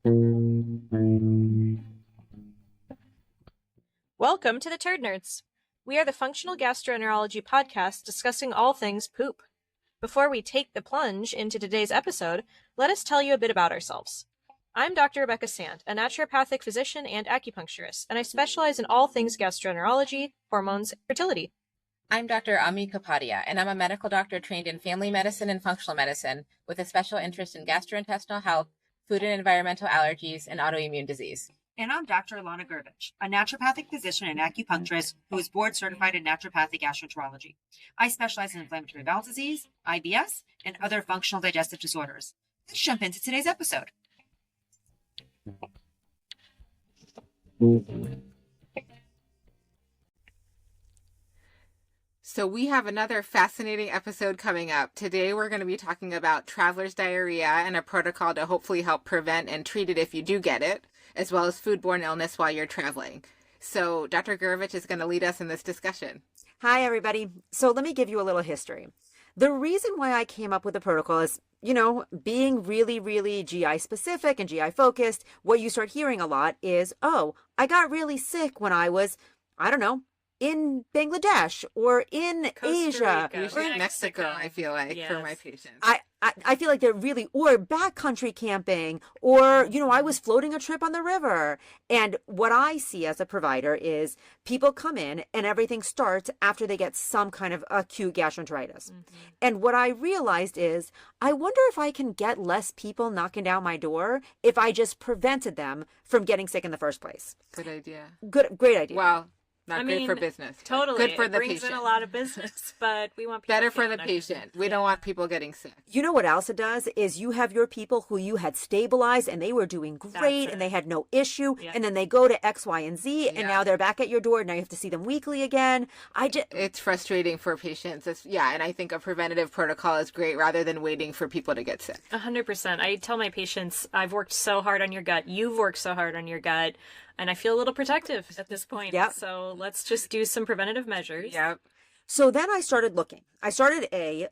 Welcome to the Turd Nerds. We are the functional gastroenterology podcast discussing all things poop. Before we take the plunge into today's episode, let us tell you a bit about ourselves. I'm Dr. Rebecca Sand, a naturopathic physician and acupuncturist, and I specialize in all things gastroenterology, hormones, and fertility. I'm Dr. Ami Kapadia, and I'm a medical doctor trained in family medicine and functional medicine with a special interest in gastrointestinal health, food and environmental allergies, and autoimmune disease. And I'm Dr. Ilana Gurevich, a naturopathic physician and acupuncturist who is board certified in naturopathic gastroenterology. I specialize in inflammatory bowel disease, IBS, and other functional digestive disorders. Let's jump into today's episode. So we have another fascinating episode coming up. Today we're going to be talking about traveler's diarrhea and a protocol to hopefully help prevent and treat it if you do get it, as well as foodborne illness while you're traveling. So Dr. Gurevich is going to lead us in this discussion. Hi, everybody. So let me give you a little history. The reason why I came up with the protocol is, being really GI specific and GI focused, what you start hearing a lot is, I got really sick when I was, in Bangladesh or in Asia. Usually in Mexico, I feel like, yes. for my patients. I feel like they're really, or backcountry camping, or, I was floating a trip on the river. And what I see as a provider is people come in and everything starts after they get some kind of acute gastroenteritis. Mm-hmm. And what I realized is, I wonder if I can get less people knocking down my door if I just prevented them from getting sick in the first place. Good idea. Great idea. Well, not good for business. Totally. Good for the brings patient. in a lot of business, but we want people Better for the feeling patient. We don't want people getting sick. You know what else it does is you have your people who you had stabilized and they were doing great and they had no issue. Yeah. And then they go to X, Y, and Z and Yeah. now they're back at your door. Now you have to see them weekly again. It's frustrating for patients. And I think a preventative protocol is great rather than waiting for people to get sick. 100%. I tell my patients, I've worked so hard on your gut. You've worked so hard on your gut. And I feel a little protective at this point. Yep. So let's just do some preventative measures. Yep. So then I started looking.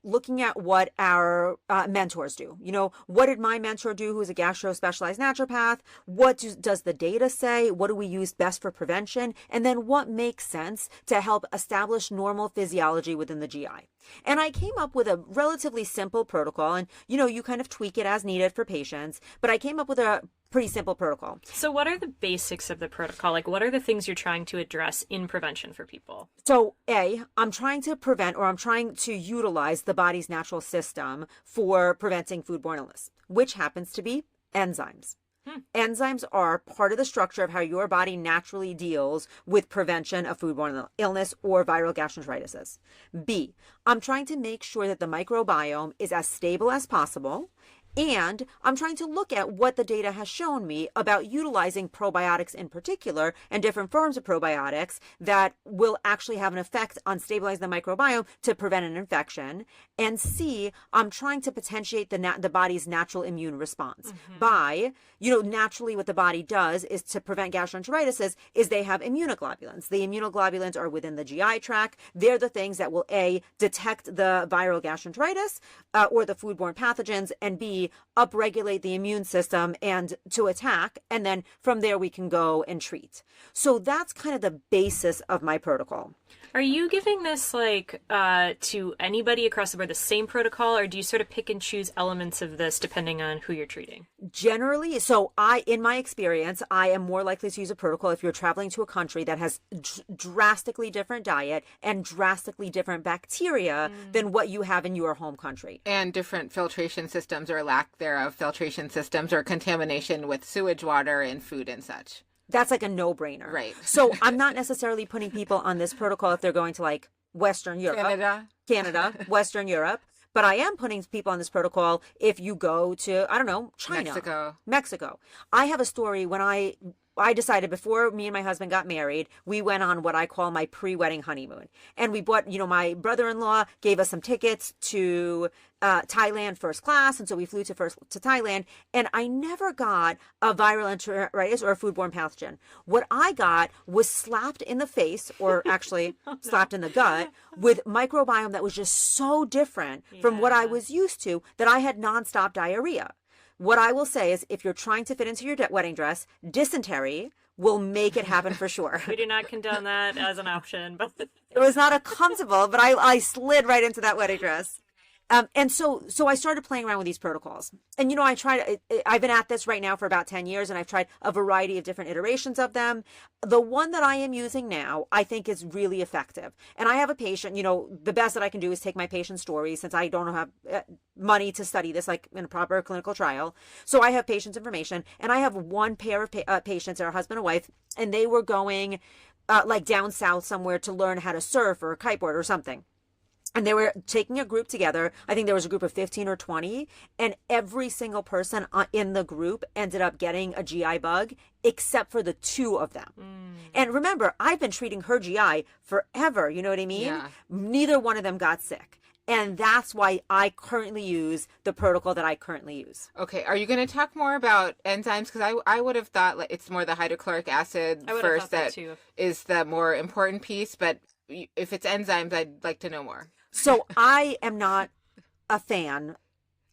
Looking at what our mentors do. What did my mentor do, who's a gastro-specialized naturopath? What does the data say? What do we use best for prevention? And then what makes sense to help establish normal physiology within the GI? And I came up with a relatively simple protocol. And, you kind of tweak it as needed for patients. But I came up with a pretty simple protocol. So what are the basics of the protocol? Like, what are the things you're trying to address in prevention for people? So I'm trying to prevent, or I'm trying to utilize the body's natural system for preventing foodborne illness, which happens to be enzymes. Enzymes are part of the structure of how your body naturally deals with prevention of foodborne illness or viral gastroenteritis. B, I'm trying to make sure that the microbiome is as stable as possible. And I'm trying to look at what the data has shown me about utilizing probiotics in particular and different forms of probiotics that will actually have an effect on stabilizing the microbiome to prevent an infection. And C, I'm trying to potentiate the body's natural immune response by, naturally what the body does is to prevent gastroenteritis is they have immunoglobulins. The immunoglobulins are within the GI tract. They're the things that will A, detect the viral gastroenteritis or the foodborne pathogens, and B, upregulate the immune system and to attack. And then from there we can go and treat. So that's kind of the basis of my protocol. Are you giving this to anybody across the board, the same protocol, or do you sort of pick and choose elements of this depending on who you're treating? Generally, in my experience, I am more likely to use a protocol if you're traveling to a country that has drastically different diet and drastically different bacteria than what you have in your home country. And different filtration systems or lack thereof filtration systems or contamination with sewage water and food and such. That's like a no-brainer. Right. So I'm not necessarily putting people on this protocol if they're going to Western Europe. Canada, Western Europe. But I am putting people on this protocol if you go to, China. Mexico. I have a story when I decided before me and my husband got married, we went on what I call my pre-wedding honeymoon. And we bought, my brother-in-law gave us some tickets to Thailand first class. And so we flew to Thailand. And I never got a viral enteritis or a foodborne pathogen. What I got was slapped in the face, or actually slapped in the gut, with microbiome that was just so different from what I was used to that I had nonstop diarrhea. What I will say is if you're trying to fit into your wedding dress, dysentery will make it happen for sure. We do not condone that as an option, but It was not a comfortable, but I slid right into that wedding dress. And so I started playing around with these protocols. And, you know, I've been at this right now for about 10 years, and I've tried a variety of different iterations of them. The one that I am using now, I think is really effective. And I have a patient, you know, the best that I can do is take my patient's stories since I don't have money to study this like in a proper clinical trial. So I have patient's information, and I have one pair of patients, they're a husband and wife, and they were going like down south somewhere to learn how to surf or kiteboard or something. And they were taking a group together. I think there was a group of 15 or 20, and every single person in the group ended up getting a GI bug, except for the 2 of them. And remember, I've been treating her GI forever. You know what I mean? Yeah. Neither one of them got sick. And that's why I currently use the protocol that I currently use. Okay, are you going to talk more about enzymes? Because I would have thought like, it's more the hydrochloric acid first that is the more important piece. But if it's enzymes, I'd like to know more. So I am not a fan.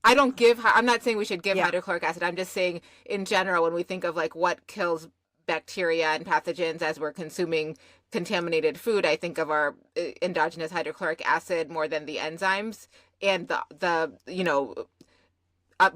I'm not saying we should give hydrochloric acid. I'm just saying in general, when we think of like what kills bacteria and pathogens as we're consuming contaminated food, I think of our endogenous hydrochloric acid more than the enzymes and the you know,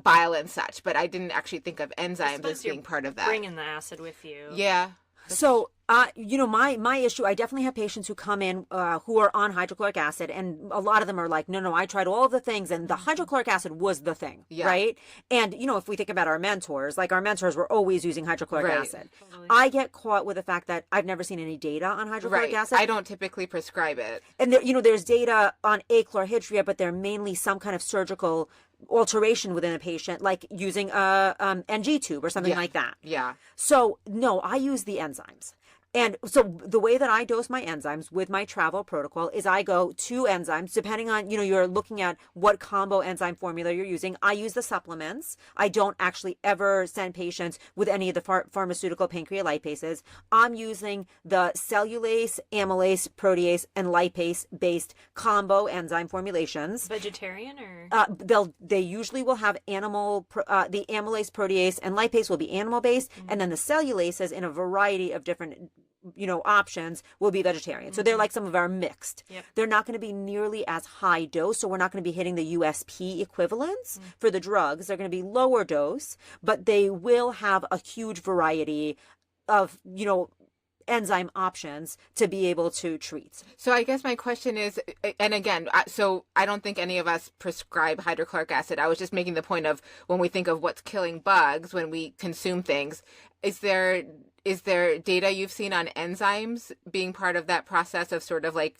bile and such. But I didn't actually think of enzymes as being part of that. Bringing the acid with you. Yeah. So, you know, my issue, I definitely have patients who come in who are on hydrochloric acid, and a lot of them are like, no, I tried all of the things, and the hydrochloric acid was the thing, right? And, you know, if we think about our mentors, like our mentors were always using hydrochloric acid. Totally. I get caught with the fact that I've never seen any data on hydrochloric acid. I don't typically prescribe it. And, there, you know, there's data on achlorhydria, but they're mainly some kind of surgical alteration within a patient, like using a NG tube or something like that. Yeah. So no, I use the enzymes. And so the way that I dose my enzymes with my travel protocol is I go 2 enzymes, depending on, you know, you're looking at what combo enzyme formula you're using. I use the supplements. I don't actually ever send patients with any of the pharmaceutical pancreolipases. I'm using the cellulase, amylase, protease, and lipase-based combo enzyme formulations. Vegetarian or? They usually will have animal, the amylase, protease, and lipase will be animal-based, and then the cellulases in a variety of different, you know, options will be vegetarian. So they're like some of our mixed. They're not going to be nearly as high dose. So we're not going to be hitting the USP equivalents for the drugs. They're going to be lower dose, but they will have a huge variety of, you know, enzyme options to be able to treat. So I guess my question is, and again, so I don't think any of us prescribe hydrochloric acid. I was just making the point of when we think of what's killing bugs, when we consume things, is there data you've seen on enzymes being part of that process of sort of like,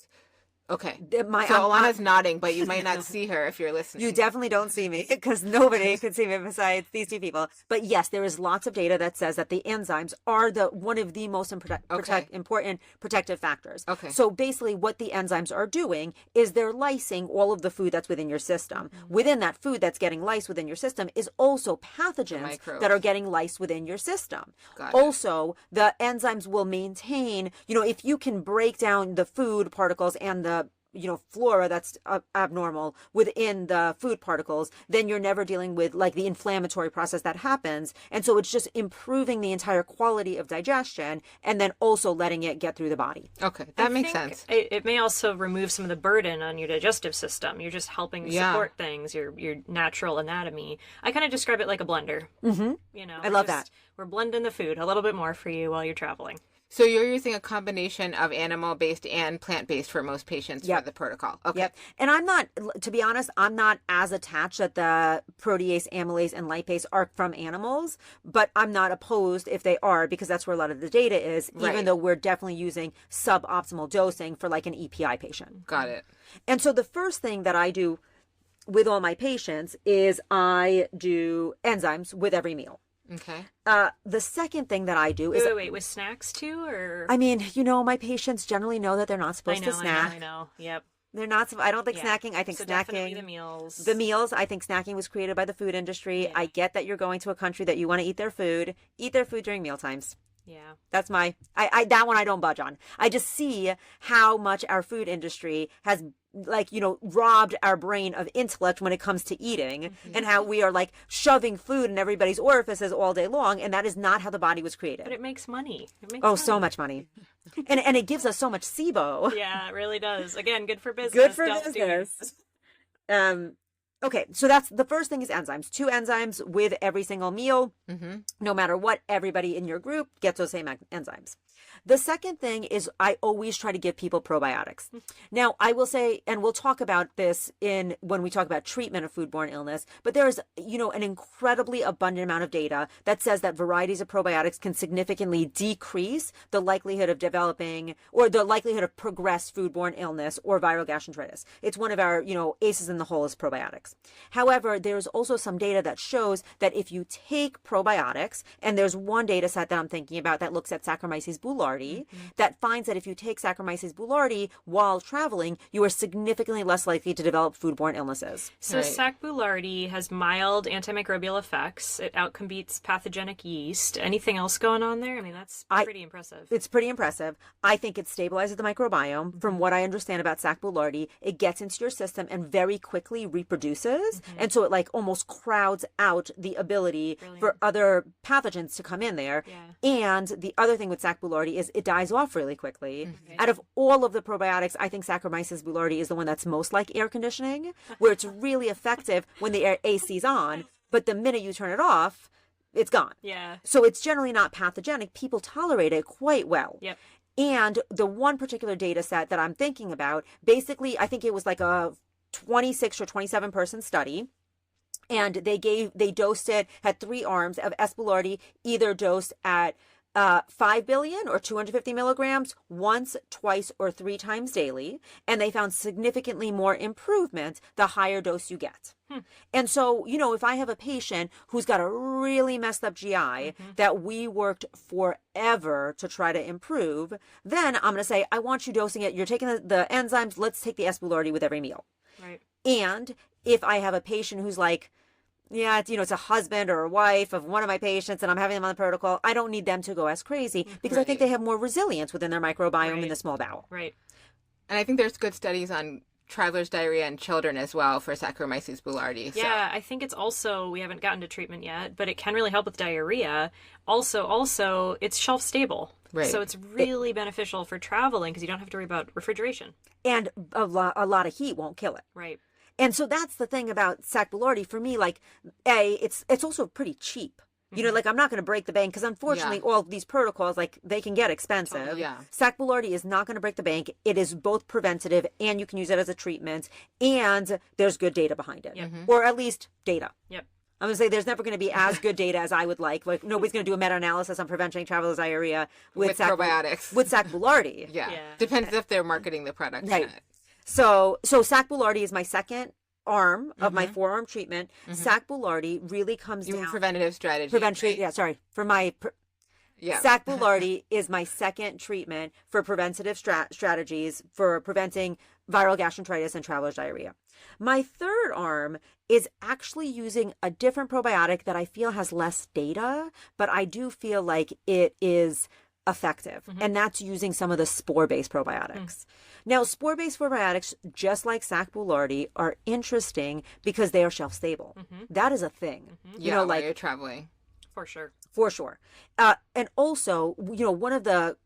okay. So Ilana's nodding, but you might not see her if you're listening. You definitely don't see me because nobody can see me besides these 2 people. But yes, there is lots of data that says that the enzymes are one of the most important protective factors. Okay. So basically what the enzymes are doing is they're lysing all of the food that's within your system. Within that food that's getting lysed within your system is also pathogens that are getting lysed within your system. Also, the enzymes will maintain, you know, if you can break down the food particles and the, you know, flora that's abnormal within the food particles, then you're never dealing with like the inflammatory process that happens. And so it's just improving the entire quality of digestion and then also letting it get through the body. Okay, that makes sense. It may also remove some of the burden on your digestive system. You're just helping support things, your natural anatomy. I kind of describe it like a blender. You know, I love that. We're blending the food a little bit more for you while you're traveling. So you're using a combination of animal-based and plant-based for most patients for the protocol. Okay. Yep. And I'm not, to be honest, I'm not as attached that the protease, amylase, and lipase are from animals, but I'm not opposed if they are because that's where a lot of the data is, even though we're definitely using suboptimal dosing for like an EPI patient. Got it. And so the first thing that I do with all my patients is I do enzymes with every meal. Okay. The second thing that I do is... Wait, with snacks too, or...? I mean, you know, my patients generally know that they're not supposed to snack. I know, yep. They're not, I don't think snacking, I think so snacking... definitely the meals. The meals, I think snacking was created by the food industry. I get that you're going to a country that you want to eat their food. Eat their food during meal times. Yeah. That's that one I don't budge on. I just see how much our food industry has, like, robbed our brain of intellect when it comes to eating, and how we are like shoving food in everybody's orifices all day long, and that is not how the body was created. But it makes money. So much money. and it gives us so much SIBO. Yeah, it really does. Again, good for business. Good for business. Okay, so that's the first thing is enzymes. 2 enzymes with every single meal. No matter what, everybody in your group gets those same enzymes. The second thing is I always try to give people probiotics. Now, I will say, and we'll talk about this when we talk about treatment of foodborne illness, but there's, an incredibly abundant amount of data that says that varieties of probiotics can significantly decrease the likelihood of developing or the likelihood of progressed foodborne illness or viral gastroenteritis. It's one of our, aces in the hole is probiotics. However, there's also some data that shows that if you take probiotics, and there's one data set that I'm thinking about that looks at Saccharomyces boulardii, that finds that if you take Saccharomyces boulardii while traveling, you are significantly less likely to develop foodborne illnesses. So Sac boulardii has mild antimicrobial effects. It outcompetes pathogenic yeast. Anything else going on there? I mean, that's pretty impressive. It's pretty impressive. I think it stabilizes the microbiome. From what I understand about Sac boulardii, it gets into your system and very quickly reproduces. And so it like almost crowds out the ability for other pathogens to come in there. And the other thing with Sac boulardii is it dies off really quickly. Out of all of the probiotics, I think Saccharomyces boulardii is the one that's most like air conditioning, where it's really effective when the AC's on, but the minute you turn it off, it's gone. Yeah. So it's generally not pathogenic. People tolerate it quite well. Yep. And the one particular data set that I'm thinking about, basically, I think it was like a 26 or 27 person study. And they dosed it, had 3 arms of S. boulardii, either dosed at 5 billion or 250 milligrams once, twice, or 3 times daily. And they found significantly more improvement the higher dose you get. And so, if I have a patient who's got a really messed up GI that we worked forever to try to improve, then I'm going to say, I want you dosing it. You're taking the enzymes. Let's take the S. boulardii with every meal. Right. And if I have a patient who's like, yeah, it's a husband or a wife of one of my patients and I'm having them on the protocol, I don't need them to go as crazy because I think they have more resilience within their microbiome in the small bowel. Right. And I think there's good studies on traveler's diarrhea in children as well for Saccharomyces boulardii. Yeah, I think it's also, we haven't gotten to treatment yet, but it can really help with diarrhea. Also, it's shelf stable. Right. So it's really beneficial for traveling because you don't have to worry about refrigeration. And a lot of heat won't kill it. Right. And so that's the thing about Sac boulardii for me, like, it's also pretty cheap. Like I'm not going to break the bank because unfortunately all of these protocols, like they can get expensive. Sac boulardii is not going to break the bank. It is both preventative and you can use it as a treatment and there's good data behind it. Or at least data. Yep. I'm going to say there's never going to be as good data as I would like. Like nobody's going to do a meta-analysis on preventing traveler's diarrhea with probiotics. With Sac boulardii. Depends if they're marketing the product. Right. So Sac boulardii is my second arm of my 4-arm treatment. Sac boulardii really comes down. Preventative strategy. Sac boulardii is my second treatment for preventative strategies for preventing viral gastroenteritis and traveler's diarrhea. My third arm is actually using a different probiotic that I feel has less data, but I do feel like it is effective. And that's using some of the spore-based probiotics. Now, spore-based probiotics, just like Sac boulardii, are interesting because they are shelf-stable. That is a thing. While you're traveling. For sure. For sure. And also, one of the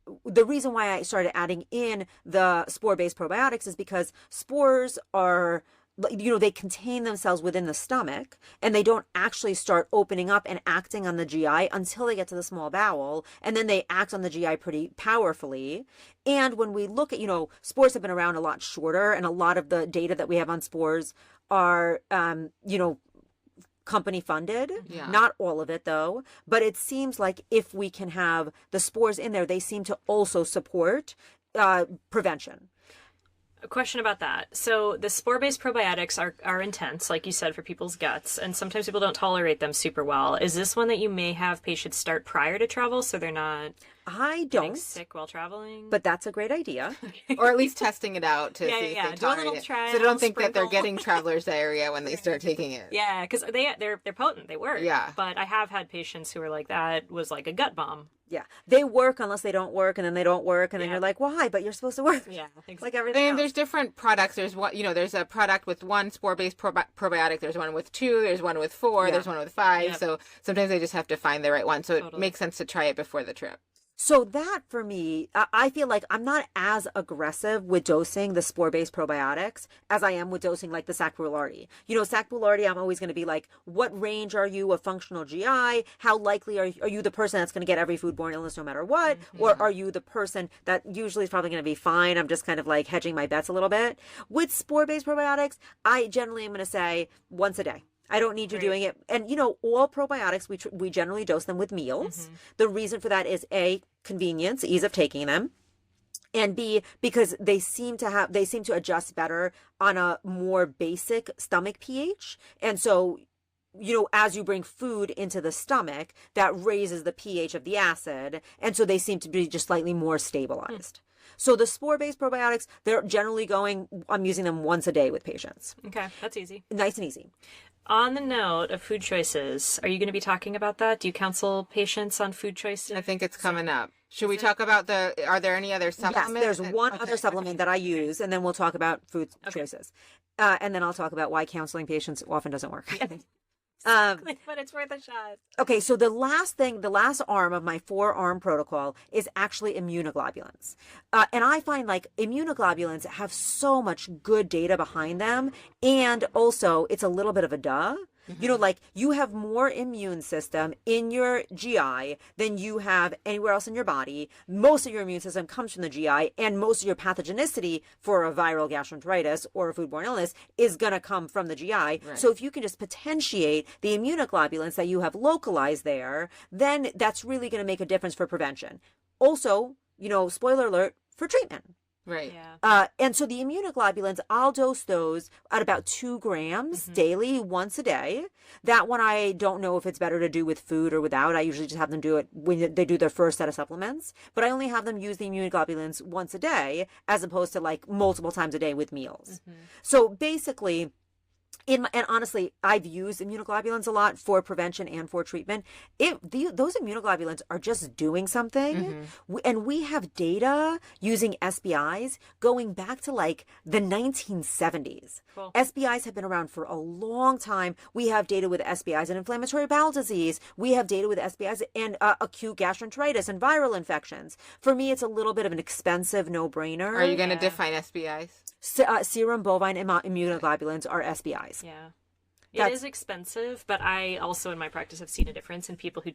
reason why I started adding in the spore-based probiotics is because spores are, they contain themselves within the stomach and they don't actually start opening up and acting on the GI until they get to the small bowel. And then they act on the GI pretty powerfully. And when we look at, spores have been around a lot shorter and a lot of the data that we have on spores are, company funded. Not all of it though, but it seems like if we can have the spores in there, they seem to also support prevention. A question about that. So the spore-based probiotics are intense, like you said, for people's guts, and sometimes people don't tolerate them super well. Is this one that you may have patients start prior to travel so they're not... I Getting don't, sick while traveling. but that's a great idea. Or at least testing it out to see if they Do a tolerate little it. trial, So they don't think that they're sprinkle. getting traveler's diarrhea when they start taking it. Yeah, because they're potent. They work. Yeah. But I have had patients who were like, that was like a gut bomb. Yeah. They work unless they don't work, and then they don't work, and then Yeah. you're like, why? But you're supposed to work. Yeah, Like exactly. everything And else. there's different products. There's one, there's a product with one spore-based probiotic. There's one with 2. There's one with 4. Yeah. There's one with 5. Yep. So sometimes they just have to find the right one. So it Totally. makes sense to try it before the trip. So that for me, I feel like I'm not as aggressive with dosing the spore-based probiotics as I am with dosing like the Sac Boulardii. Sac Boulardii, I'm always going to be like, what range are you of functional GI? How likely are you the person that's going to get every foodborne illness no matter what? Or are you the person that usually is probably going to be fine? I'm just kind of like hedging my bets a little bit. With spore-based probiotics, I generally am going to say once a day. I don't need you doing it. And, all probiotics, we generally dose them with meals. The reason for that is A, convenience, ease of taking them. And B, because they seem to adjust better on a more basic stomach pH. And so, as you bring food into the stomach, that raises the pH of the acid. And so they seem to be just slightly more stabilized. So the spore-based probiotics, they're generally I'm using them once a day with patients. Okay, that's easy. Nice and easy. On the note of food choices, are you going to be talking about that? Do you counsel patients on food choices? I think it's coming up. Should we talk about are there any other supplements? Yes, there's one other supplement that I use, and then we'll talk about food choices. And then I'll talk about why counseling patients often doesn't work. But it's worth a shot. Okay, so the last arm of my 4-arm protocol is actually immunoglobulins. And I find like immunoglobulins have so much good data behind them. And also it's a little bit of a duh. Like you have more immune system in your GI than you have anywhere else in your body. Most of your immune system comes from the GI, and most of your pathogenicity for a viral gastroenteritis or a foodborne illness is going to come from the GI. Right. So if you can just potentiate the immunoglobulins that you have localized there, then that's really going to make a difference for prevention. Also, spoiler alert, for treatment. Right. Yeah. And so the immunoglobulins, I'll dose those at about 2 grams daily, once a day. That one, I don't know if it's better to do with food or without. I usually just have them do it when they do their first set of supplements. But I only have them use the immunoglobulins once a day, as opposed to like multiple times a day with meals. So basically, and honestly, I've used immunoglobulins a lot for prevention and for treatment. Those immunoglobulins are just doing something. And we have data using SBIs going back to like the 1970s. Cool. SBIs have been around for a long time. We have data with SBIs and inflammatory bowel disease. We have data with SBIs and acute gastroenteritis and viral infections. For me, it's a little bit of an expensive no-brainer. Are you going to define SBIs? Serum bovine immunoglobulins are SBIs. Yeah. It is expensive, but I also in my practice have seen a difference in people who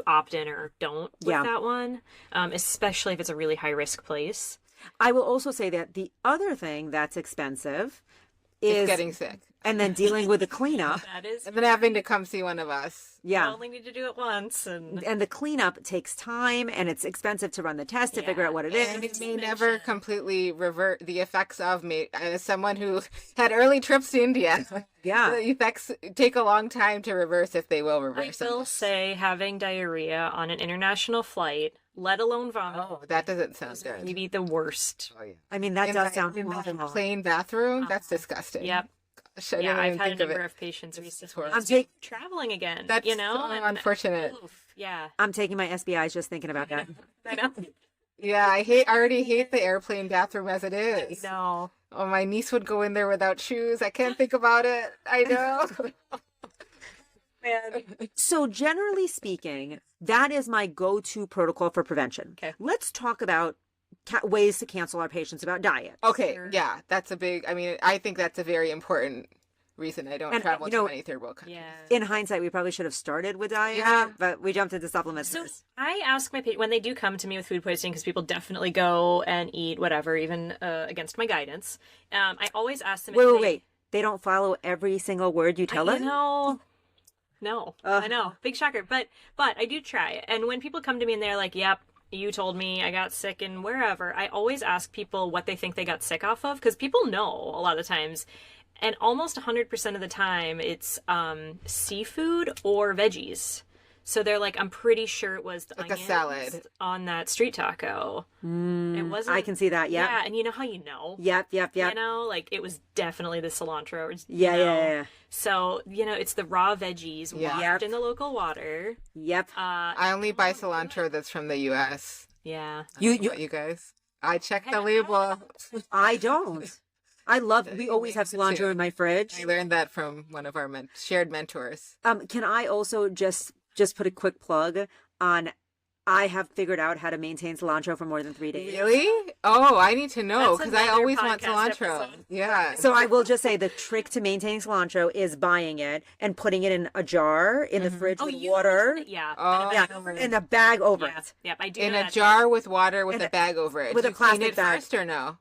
opt in or don't with that one, especially if it's a really high risk place. I will also say that the other thing that's expensive is getting sick. And then dealing with the cleanup. That is. And then having to come see one of us. Yeah. You only need to do it once. And the cleanup takes time, and it's expensive to run the test to figure out what it is. And it may never completely revert the effects of me. As someone who had early trips to India, the effects take a long time to reverse if they will reverse. I will say having diarrhea on an international flight, let alone vomit. Oh, that doesn't sound good. Maybe the worst. Oh, yeah. I mean, that does sound in awful. the plain bathroom. That's disgusting. Yep. Gosh, I I've didn't had a think of number it. of patients recently. horrible. I'm traveling again. That's you know, so and- unfortunate. Oof, yeah. I'm taking my SBIs just thinking about that. I know. Yeah, I already hate the airplane bathroom as it is. No. Oh, my niece would go in there without shoes. I can't think about it. I know. Man. So generally speaking, that is my go-to protocol for prevention. Okay. Let's talk about ways to cancel our patients about diet. Okay, Sure. yeah, that's a big, I think that's a very important reason I don't travel to many third world countries. Yeah. In hindsight, we probably should have started with diet, Yeah. but we jumped into supplements So first. I ask my patients when they do come to me with food poisoning, because people definitely go and eat whatever, even against my guidance. I always ask them. Wait. They don't follow every single word you tell them? No, I know, big shocker. But I do try. And when people come to me and they're like, "Yep, you told me I got sick and wherever," I always ask people what they think they got sick off of, because people know a lot of times. And almost 100% of the time, it's seafood or veggies. So they're like, I'm pretty sure it was the Like a onions salad. on that street taco. It wasn't. I can see that. Yeah. Yeah, and you know how you know? Yep. You know, like it was definitely the cilantro. Yeah, you know? yeah. So, you know, it's the raw veggies washed in the local water. Yep. I only buy cilantro that's from the U.S. Yeah. You guys. I check the label. I don't. We always have cilantro in my fridge. I learned that from one of our shared mentors. Can I also just put a quick plug on, I have figured out how to maintain cilantro for more than 3 days. Really? Oh, I need to know That's because I another always want podcast cilantro. episode. Yeah. So I will just say the trick to maintaining cilantro is buying it and putting it in a jar in the fridge with water. Yeah. Oh, Yeah, and a bag over Yeah. it. Yep, I do in know a that jar with water with In a a- bag over it. with Do a you clean plastic it bag. first or no?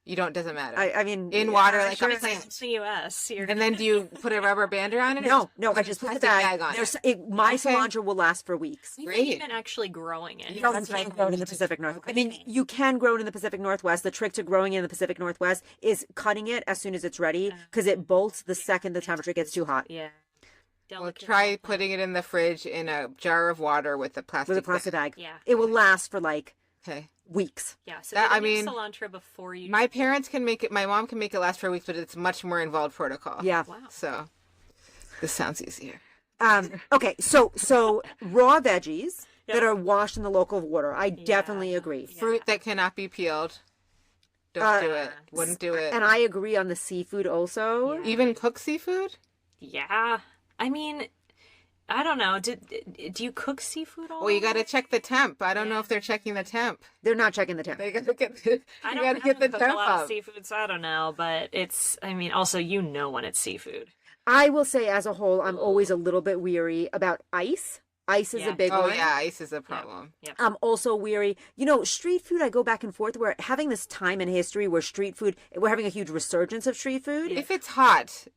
You don't. Doesn't matter. I mean, in water, like sure. a plant. It's the U.S. And then do you put a rubber band around it? or No, just I just put the plastic bag. on There's, it? my Okay. cilantro will last for weeks. You're Great. even actually growing it. You don't grow it in the Pacific Northwest. I mean, you can grow it in the Pacific Northwest. The trick to growing it in the Pacific Northwest is cutting it as soon as it's ready because it bolts the second the temperature gets too hot. Yeah. Well, Delicate try little putting it in the fridge in a jar of water with a plastic. With a plastic bag. Yeah. It will last for like Okay. weeks. Yeah. So That- you I use mean, cilantro before you. My parents can make it. My mom can make it last for weeks, but it's much more involved protocol. Yeah. Wow. So this sounds easier. Okay, so raw veggies that are washed in the local water. I definitely agree. Fruit that cannot be peeled. Don't do it. Wouldn't do it. And I agree on the seafood also. Even cooked seafood? Yeah. I mean, I don't know. Do you cook seafood all? Well, you got to check the temp. I don't know if they're checking the temp. They're not checking the temp. They got to get. You I got to get the cook temp a lot of up. seafood, so I don't know. But it's. I mean, also you know when it's seafood. I will say as a whole, I'm always a little bit weary about ice. Ice is Yeah. a big Oh one. yeah, ice is a problem. Yep. I'm also weary. You know, street food, I go back and forth. We're having this time in history where street food, we're having a huge resurgence of street food. If it's hot,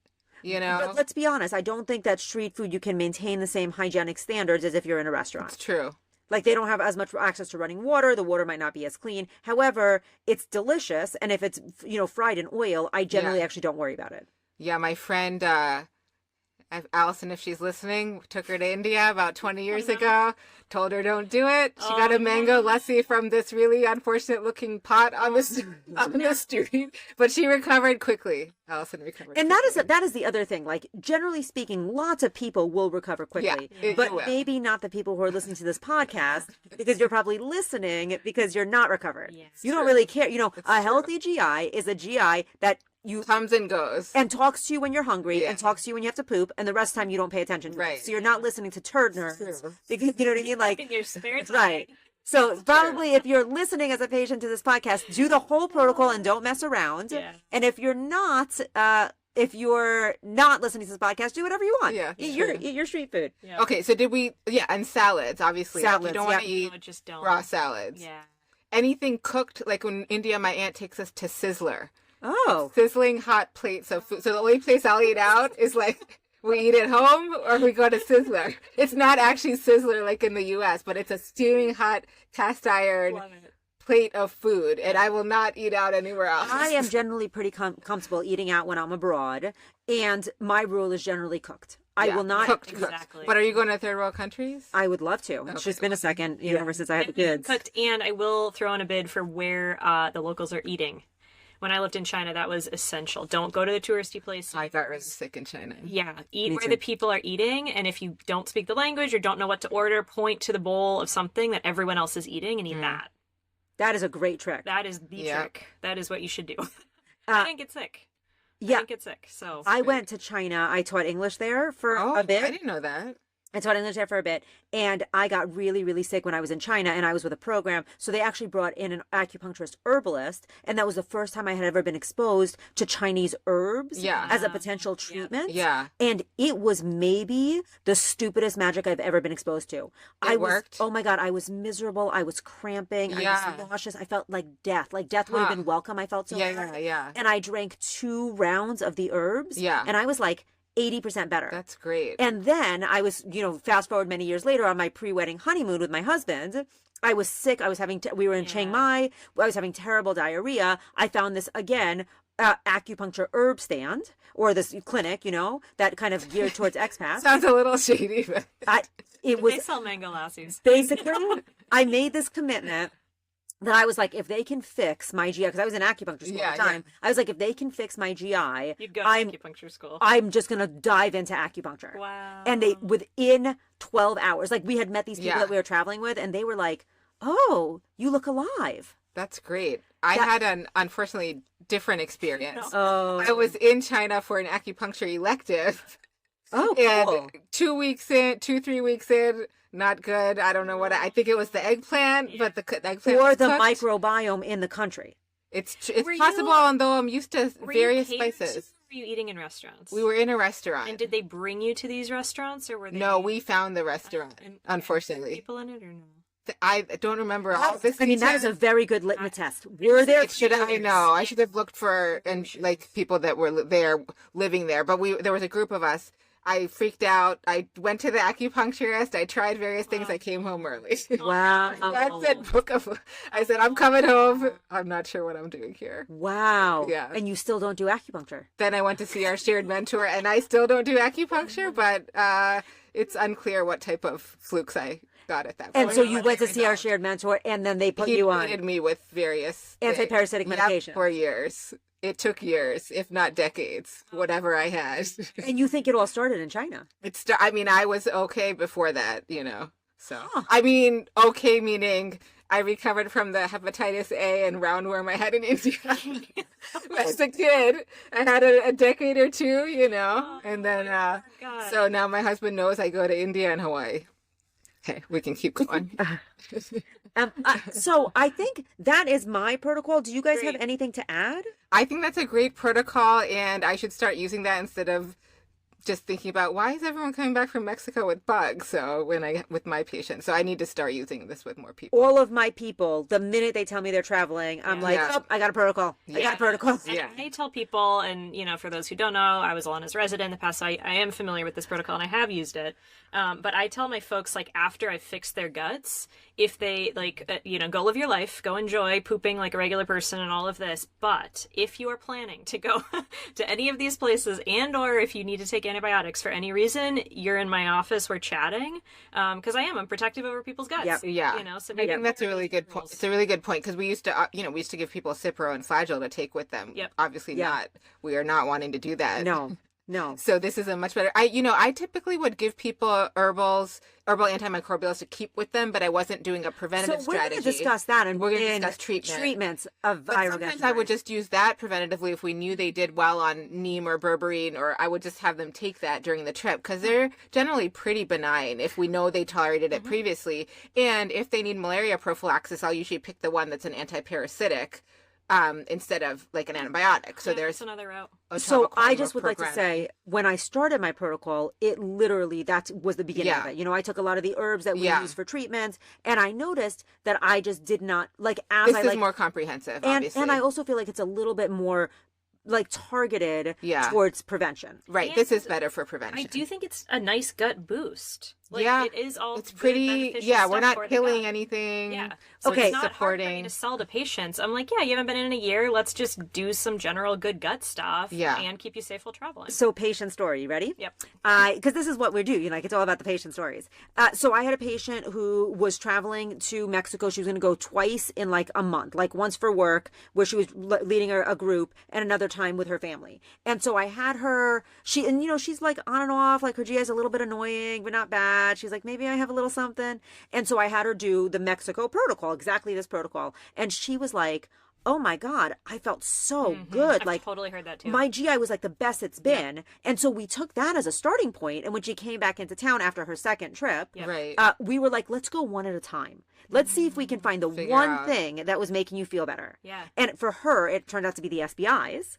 you know, But let's be honest, I don't think that street food, you can maintain the same hygienic standards as if you're in a restaurant. it's true. Like they don't have as much access to running water. The water might not be as clean. However, it's delicious. And if it's, fried in oil, I generally actually don't worry about it. Yeah, my friend Allison, if she's listening, took her to India about 20 years ago. Told her don't do it. She got a mango lassi from this really unfortunate looking pot on the street, but she recovered quickly. Allison recovered. And that is the other thing. Like generally speaking, lots of people will recover quickly, it but will. maybe not the people who are listening to this podcast because you're probably listening because you're not recovered. Yes. You don't really care. A healthy GI is a GI that you comes and goes. and talks to you when you're hungry Yeah. and talks to you when you have to poop, and the rest of the time you don't pay attention to it. Right. So you're not listening to turd nerds because you know what I mean. Like In your spare time. right. So probably if you're listening as a patient to this podcast, do the whole protocol and don't mess around. Yeah. And if you're not listening to this podcast, do whatever you want. Yeah, Eat true. your street food. Yeah. Okay, so did we? Yeah, and salads, obviously. Salads, you don't want to yeah. eat No, just don't. raw salads. Yeah. Anything cooked, like in India, my aunt takes us to Sizzler. Oh. Sizzling hot plates of food. So the only place I'll eat out is like we eat at home or we go to Sizzler. It's not actually Sizzler like in the U.S., but it's a steaming hot cast iron Love it. plate of food, and I will not eat out anywhere else. I am generally pretty comfortable eating out when I'm abroad, and my rule is generally cooked. I Yeah, will not. cooked. Exactly. But are you going to third world countries? I would love to. It's just been a second, ever since I had the kids. Cooked, and I will throw in a bid for where the locals are eating. When I lived in China, that was essential. Don't go to the touristy place. I got really sick in China. Yeah, eat Me where too. the people are eating, and if you don't speak the language or don't know what to order, point to the bowl of something that everyone else is eating and eat that. That is a great trick. That is the Yeah. trick. That is what you should do. I didn't get sick. I Yeah. didn't get sick. So I went to China. I taught English there for Oh, a bit. I didn't know that. I taught English there for a bit, and I got really, really sick when I was in China, and I was with a program. So they actually brought in an acupuncturist herbalist, and that was the first time I had ever been exposed to Chinese herbs Yeah. as a potential treatment. Yeah. And it was maybe the stupidest magic I've ever been exposed to. Worked? Oh my God, I was miserable. I was cramping. Yeah. I was nauseous. I felt like death. Like death would have been welcome. I felt so Yeah, bad. yeah. And I drank 2 rounds of the herbs. Yeah. And I was like 80% better. That's great. And then I was, fast forward many years later on my pre-wedding honeymoon with my husband. I was sick. I was having, we were in Chiang Mai. I was having terrible diarrhea. I found this again, acupuncture herb stand or this clinic, that kind of geared towards expats. Sounds a little shady, but it was They sell mango lassies. basically, I made this commitment that I was like, if they can fix my GI, because I was in acupuncture school at the time, I was like, if they can fix my GI, You'd go to acupuncture school. I'm just going to dive into acupuncture. Wow. And they, within 12 hours, like we had met these people that we were traveling with, and they were like, oh, you look alive. That's great. I had an unfortunately different experience. Oh. I was in China for an acupuncture elective. Oh, cool. And 2 weeks in, 3 weeks in, not good. I don't know what, I think it was the eggplant, but the eggplant Or was the cooked. microbiome in the country. It's possible, although I'm used to various catered spices. Were you eating in restaurants? We were in a restaurant. And did they bring you to these restaurants, or were they? No, we found the restaurant, and unfortunately. people in it or no? I don't remember all this. I mean, that is a very good litmus test. Were there? I should have looked for like people that were there living there, but there was a group of us. I freaked out. I went to the acupuncturist. I tried various things. I came home early. Wow. I said, I'm coming home. I'm not sure what I'm doing here. Wow. Yeah. And you still don't do acupuncture? Then I went to see our shared mentor, and I still don't do acupuncture, but it's unclear what type of flukes I got at that point. And so you went to see our shared mentor, and then they put you on. He treated me with various antiparasitic medication. for years. It took years, if not decades, whatever I had. And you think it all started in China? I was okay before that, So, I mean, okay meaning I recovered from the hepatitis A and roundworm I had in India. As a kid, I had a decade or two, and then, so now my husband knows I go to India and Hawaii. Okay, we can keep going. So I think that is my protocol. Do you guys have anything to add? I think that's a great protocol, and I should start using that instead of just thinking about why is everyone coming back from Mexico with bugs. So with my patients, so I need to start using this with more people. All of my people, the minute they tell me they're traveling, I'm like, oh, I got a protocol. I got a protocol. And I tell people, and for those who don't know, I was Ilana's resident in the past, so I am familiar with this protocol and I have used it. But I tell my folks, like, after I fix their guts, if they go live your life, go enjoy pooping like a regular person and all of this. But if you are planning to go to any of these places, and or if you need to take antibiotics for any reason, you're in my office, we're chatting, because I'm protective over people's guts. So I think that's a really good point. It's a really good point, because we used to give people Cipro and Flagyl to take with them. Obviously not. We are not wanting to do that. No. So this is a much better. I typically would give people herbal antimicrobials to keep with them, but I wasn't doing a preventative strategy. We're going to discuss that, and we're going to discuss treatments of viral. Sometimes I would just use that preventatively if we knew they did well on neem or berberine, or I would just have them take that during the trip, because they're generally pretty benign if we know they tolerated it previously. And if they need malaria prophylaxis, I'll usually pick the one that's an antiparasitic. Instead of like an antibiotic. So there's another route. So I just would like to say, when I started my protocol, it literally, that was the beginning of it. I took a lot of the herbs that we use for treatments, and I noticed that I just did not, like, this is more comprehensive, obviously. And I also feel like it's a little bit more like targeted towards prevention. Right. And this is better for prevention. I do think it's a nice gut boost. Like, it is all. It's pretty. We're not killing anything. Yeah. So okay. It's not hard for me to sell to patients. I'm like, you haven't been in a year. Let's just do some general good gut stuff. And keep you safe while traveling. So patient story. You ready? Yep. Because this is what we do. It's all about the patient stories. So I had a patient who was traveling to Mexico. She was going to go twice in like a month, like once for work, where she was leading a group, and another time with her family. And so I had her. She's like on and off. Like her GI is a little bit annoying, but not bad. She's like, maybe I have a little something. And so I had her do the Mexico protocol, exactly this protocol. And she was like, oh my God, I felt so good. I've totally heard that too. My GI was like the best it's been. And so we took that as a starting point. And when she came back into town after her second trip, we were like, let's go one at a time. Let's see if we can find the one thing that was making you feel better. Yeah. And for her, it turned out to be the SBIs.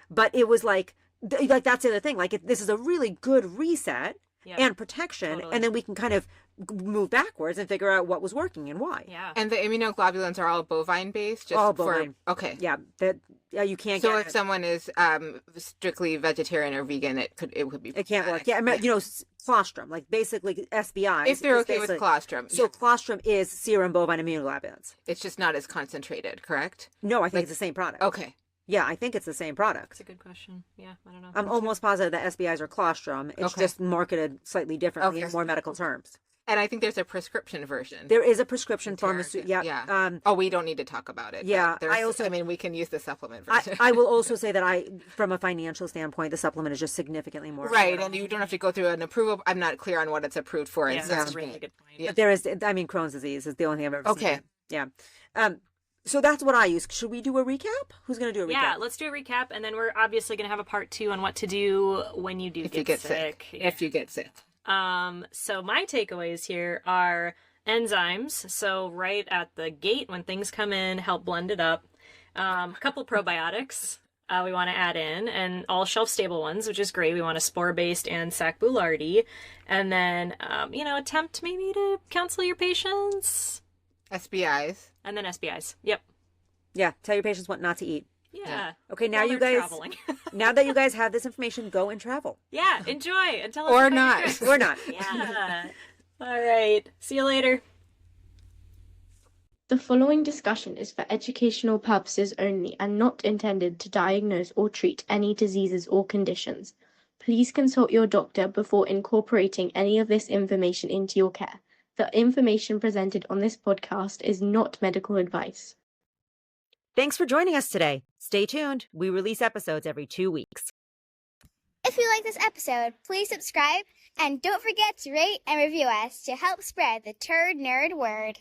But it was like that's the other thing. Like, this is a really good reset. And protection, and then we can kind of move backwards and figure out what was working and why. Yeah. And the immunoglobulins are all bovine based. All bovine. Okay. Yeah. You can't. So if someone is strictly vegetarian or vegan, it could be. It can't work. Yeah. Colostrum, like basically SBIs. If they're okay with colostrum. So colostrum is serum bovine immunoglobulins. It's just not as concentrated, correct? No, I think it's the same product. Okay. Yeah, I think it's the same product. That's a good question. Yeah, I don't know. I'm almost positive that SBIs are colostrum. It's just marketed slightly differently in more medical terms. And I think there's a prescription version. There is a prescription pharmaceutical. Yeah. We don't need to talk about it. Yeah. We can use the supplement version. I will also say that from a financial standpoint, the supplement is just significantly more. Right. And you don't have to go through an approval. I'm not clear on what it's approved for. Yeah, that's a really good point. Yeah. But there is, Crohn's disease is the only thing I've ever seen. Okay. Yeah. So that's what I use. Should we do a recap? Who's going to do a recap? Yeah, let's do a recap, and then we're obviously going to have a part 2 on what to do when you do get sick. If you get sick. So my takeaways here are enzymes. So right at the gate when things come in, help blend it up. A couple probiotics we want to add in, and all shelf-stable ones, which is great. We want a spore-based and Sac Boulardii. And then, attempt maybe to counsel your patients. SBIs. And then SBIs. Yep. Yeah. Tell your patients what not to eat. Yeah. Okay, now you guys, now that you guys have this information, go and travel. Yeah, enjoy and tell us. Or not. Or not. Yeah. All right. See you later. The following discussion is for educational purposes only and not intended to diagnose or treat any diseases or conditions. Please consult your doctor before incorporating any of this information into your care. The information presented on this podcast is not medical advice. Thanks for joining us today. Stay tuned. We release episodes every 2 weeks. If you like this episode, please subscribe and don't forget to rate and review us to help spread the Turd Nerd word.